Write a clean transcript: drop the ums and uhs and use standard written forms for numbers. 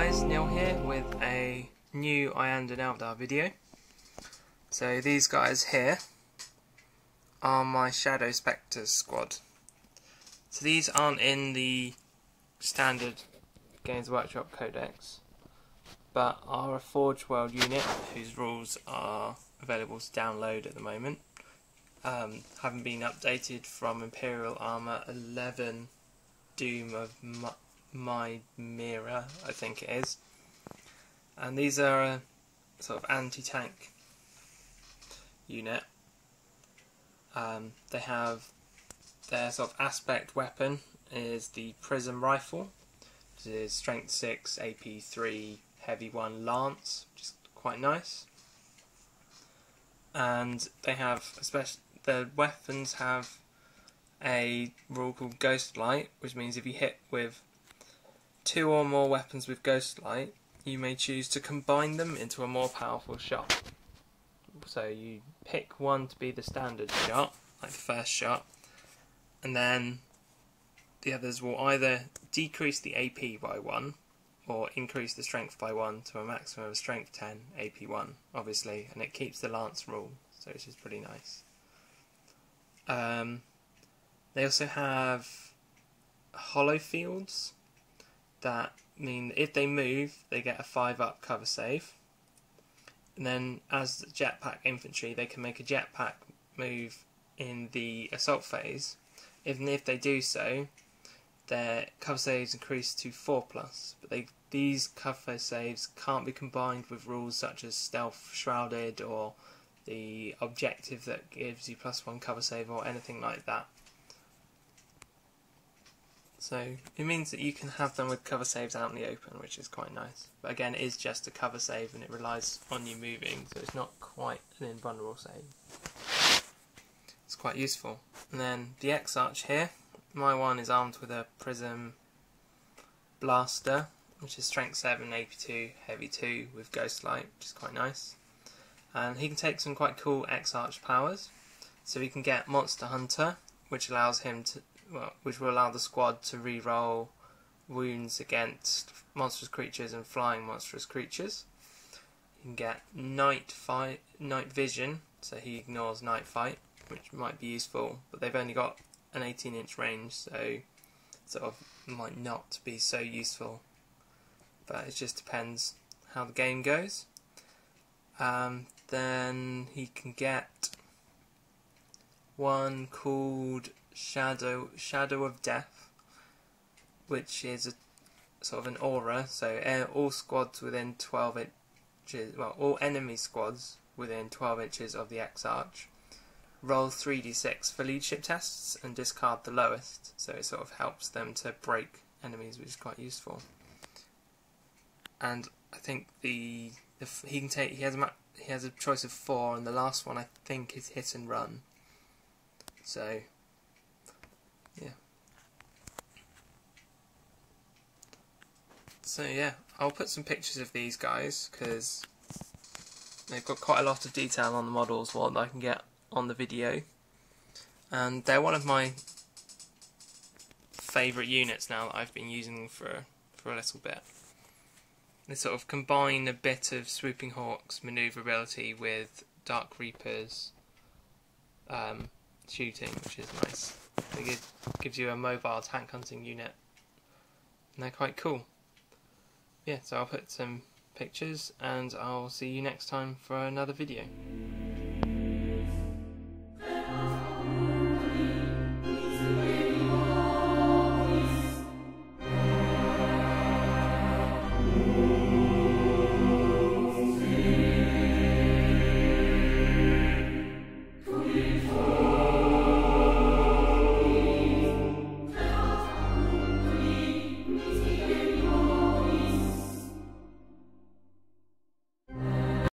guys, Neil here with a new Iyanden Eldar video. So these guys here are my Shadow Specters squad. So these aren't in the standard Games Workshop Codex, but are a Forge World unit whose rules are available to download at the moment. Haven't been updated from Imperial Armour 11 Doom of My Mirror, I think it is. And these are a sort of anti-tank unit. They have their sort of aspect weapon is the Prism Rifle, which is strength 6, AP 3, heavy 1 lance, which is quite nice. And they have, especially the weapons have a rule called Ghost Light, which means if you hit with 2 or more weapons with Ghost Light, you may choose to combine them into a more powerful shot. So you pick one to be the standard shot, like the first shot, and then the others will either decrease the AP by 1 or increase the strength by 1 to a maximum of strength 10, AP 1, obviously, and it keeps the lance rule, so which is pretty nice. They also have hollow fields that mean if they move, they get a 5-up cover save. And then as jetpack infantry, they can make a jetpack move in the assault phase. Even if they do so, their cover saves increase to 4+. But these cover saves can't be combined with rules such as Stealth Shrouded or the objective that gives you +1 cover save or anything like that. So it means that you can have them with cover saves out in the open, which is quite nice. But again, it is just a cover save and it relies on you moving, so it's not quite an invulnerable save. It's quite useful. And then the X-Arch here, my one is armed with a Prism Blaster, which is strength 7, AP 2, heavy 2 with Ghost Light, which is quite nice. And he can take some quite cool X-Arch powers. So he can get Monster Hunter, which allows him to, which will allow the squad to re-roll wounds against monstrous creatures and flying monstrous creatures. You can get Night Vision, so he ignores Night Fight, which might be useful, but they've only got an 18-inch range, so sort of might not be so useful. But it just depends how the game goes. Then he can get one called Shadow of Death, which is a sort of an aura, so all squads within 12 inches, well, all enemy squads within 12 inches of the X-Arch roll 3d6 for leadership tests and discard the lowest, so it sort of helps them to break enemies, which is quite useful. And I think he has a choice of 4, and the last one I think is hit and run. So yeah. So yeah, I'll put some pictures of these guys because they've got quite a lot of detail on the models, what I can get on the video, and they're one of my favourite units now that I've been using for a little bit. They sort of combine a bit of Swooping Hawk's manoeuvrability with Dark Reaper's shooting, which is nice. It gives you a mobile tank hunting unit, and they're quite cool. Yeah, so I'll put some pictures and I'll see you next time for another video.